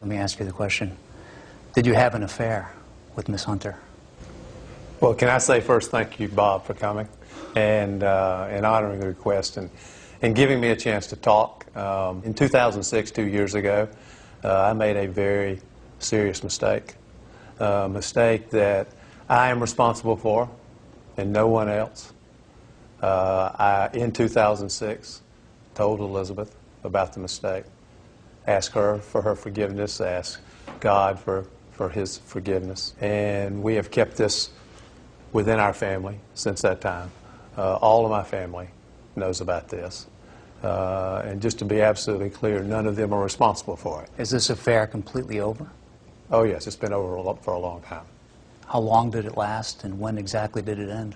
Let me ask you the question. Did you have an affair with Miss Hunter? Well, can I say first thank you, Bob, for coming and honoring the request and giving me a chance to talk. In 2006, 2 years ago, I made a very serious mistake, a mistake that I am responsible for and no one else. In 2006, told Elizabeth about the mistake, asked her for her forgiveness, asked God for His forgiveness, and we have kept this within our family since that time. All of my family knows about this. And just to be absolutely clear, none of them are responsible for it. Is this affair completely over? Oh, yes, it's been over for a long time. How long did it last, and when exactly did it end?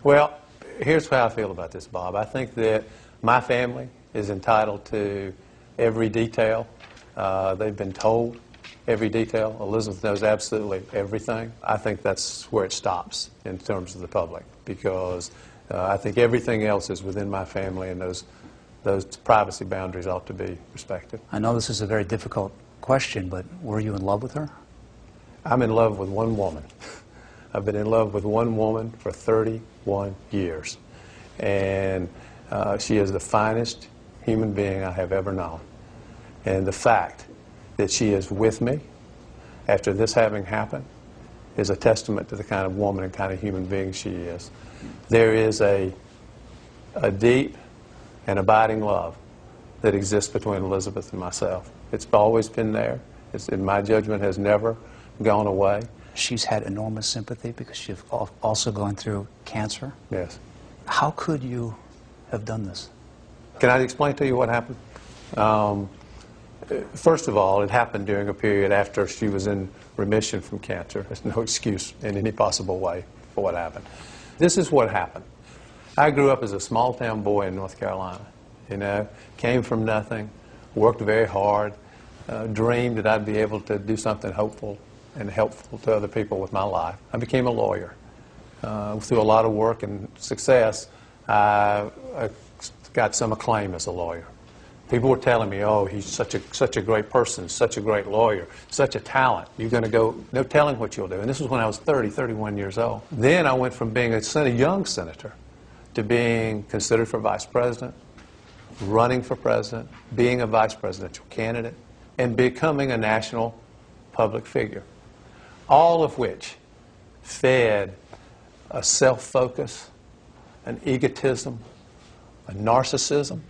Well, here's how I feel about this, Bob. I think that my family is entitled to every detail. They've been told every detail. Elizabeth knows absolutely everything. I think that's where it stops in terms of the public, because I think everything else is within my family, and those privacy boundaries ought to be respected. I know this is a very difficult question, but were you in love with her? I'm in love with one woman. I've been in love with one woman for 31 years. And she is the finest human being I have ever known. And the fact that she is with me after this having happened is a testament to the kind of woman and kind of human being she is. There is a deep and abiding love that exists between Elizabeth and myself. It's always been there. In my judgment, has never gone away. She's had enormous sympathy because she's also gone through cancer. Yes. How could you have done this? Can I explain to you what happened? First of all, it happened during a period after she was in remission from cancer. There's no excuse in any possible way for what happened. This is what happened. I grew up as a small-town boy in North Carolina. You know, came from nothing, worked very hard, dreamed that I'd be able to do something hopeful and helpful to other people with my life. I became a lawyer. Through a lot of work and success, I got some acclaim as a lawyer. People were telling me, oh, he's such a great person, such a great lawyer, such a talent. You're going to go, no telling what you'll do. And this was when I was 31 years old. Then I went from being a young senator to being considered for vice president, running for president, being a vice presidential candidate, and becoming a national public figure. All of which fed a self-focus, an egotism, a narcissism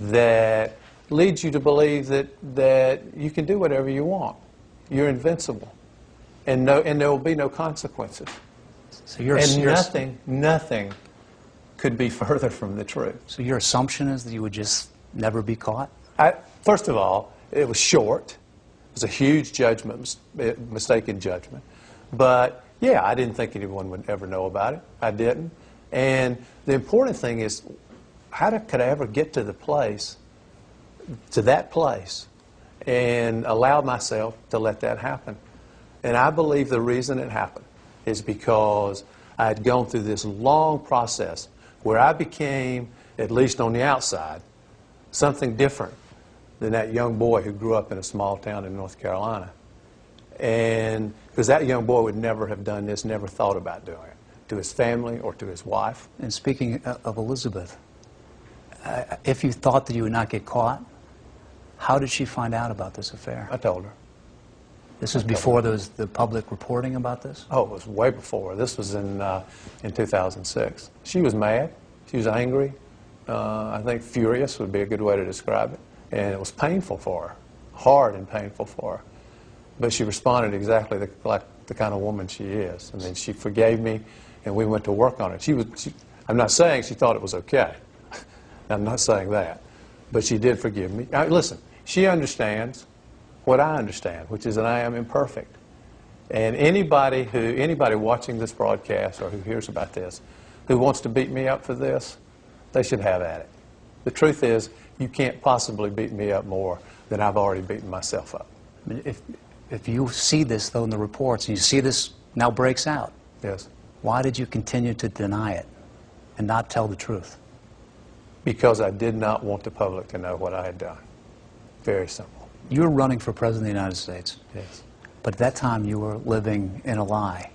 that leads you to believe that you can do whatever you want. You're invincible. And there will be no consequences. So nothing could be further from the truth. So your assumption is that you would just never be caught? First of all, it was short. It was a huge mistake in judgment. But yeah, I didn't think anyone would ever know about it. I didn't. And the important thing is, could I ever get to that place, and allow myself to let that happen? And I believe the reason it happened is because I had gone through this long process where I became, at least on the outside, something different than that young boy who grew up in a small town in North Carolina. And because that young boy would never have done this, never thought about doing it, to his family or to his wife. And speaking of Elizabeth, if you thought that you would not get caught, how did she find out about this affair? I told her. This was before there was the public reporting about this? Oh, it was way before. This was in 2006. She was mad. She was angry. I think furious would be a good way to describe it. And it was painful for her, hard and painful for her. But she responded exactly like the kind of woman she is. And then she forgave me, and we went to work on it. I'm not saying she thought it was okay. I'm not saying that. But she did forgive me. Listen, she understands what I understand, which is that I am imperfect. And anybody watching this broadcast or who hears about this, who wants to beat me up for this, they should have at it. The truth is, you can't possibly beat me up more than I've already beaten myself up. I mean, if you see this, though, in the reports, and you see this now breaks out, yes, why did you continue to deny it and not tell the truth? Because I did not want the public to know what I had done. Very simple. You were running for President of the United States. Yes. But at that time, you were living in a lie.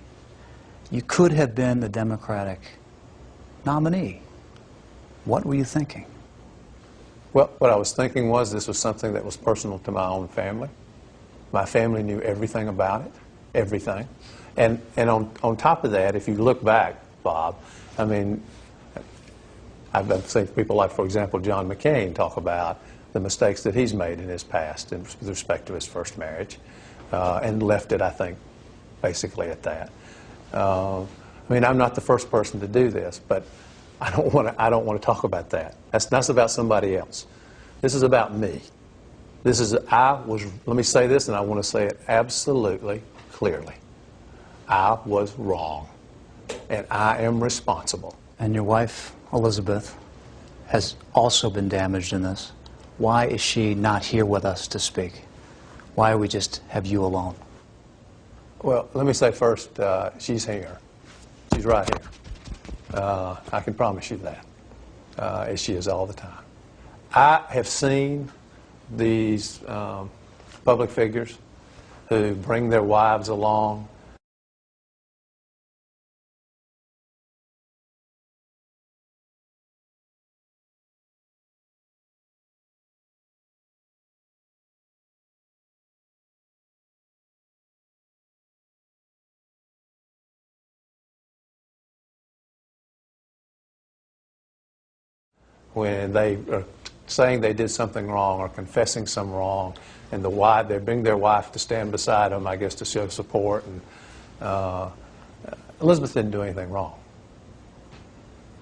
You could have been the Democratic nominee. What were you thinking? Well, what I was thinking was this was something that was personal to my own family. My family knew everything about it, everything. And on top of that, if you look back, Bob, I mean, I've seen people like, for example, John McCain talk about the mistakes that he's made in his past with respect to his first marriage, and left it, I think, basically at that. I mean, I'm not the first person to do this, but I don't want to talk about that. That's about somebody else. This is about me. Let me say this, and I want to say it absolutely clearly. I was wrong, and I am responsible. And your wife, Elizabeth, has also been damaged in this. Why is she not here with us to speak? Why do we just have you alone? Well, let me say first, she's here. She's right here. I can promise you that, as she is all the time. I have seen these public figures who bring their wives along. When they are saying they did something wrong or confessing some wrong, and they bring their wife to stand beside them, I guess, to show support. And Elizabeth didn't do anything wrong.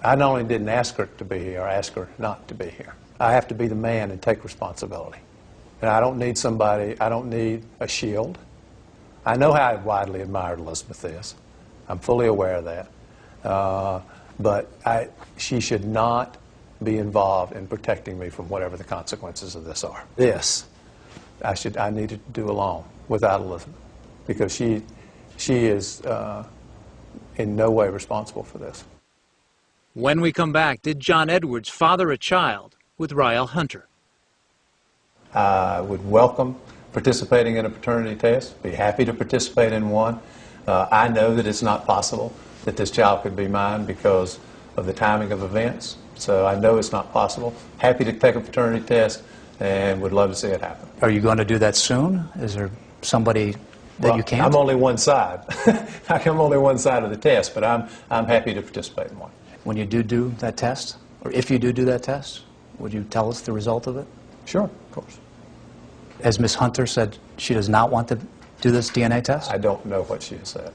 I not only didn't ask her to be here, I asked her not to be here. I have to be the man and take responsibility. And I don't need somebody, I don't need a shield. I know how widely admired Elizabeth is. I'm fully aware of that. But she should not be involved in protecting me from whatever the consequences of this are. This, I needed to do alone without Elizabeth, because she is in no way responsible for this. When we come back, did John Edwards father a child with Rielle Hunter? I would welcome participating in a paternity test, be happy to participate in one. I know that it's not possible that this child could be mine because of the timing of events. So I know it's not possible. Happy to take a paternity test and would love to see it happen. Are you going to do that soon? Is there somebody that you can't? I'm only one side. I'm only one side of the test, but I'm happy to participate in one. When you do that test, or if you do that test, would you tell us the result of it? Sure, of course. Has Ms. Hunter said she does not want to do this DNA test? I don't know what she has said.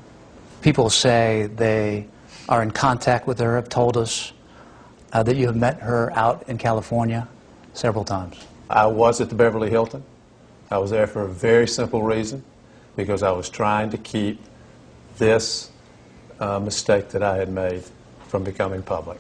People say they are in contact with her, have told us that you have met her out in California several times. I was at the Beverly Hilton. I was there for a very simple reason, because I was trying to keep this mistake that I had made from becoming public.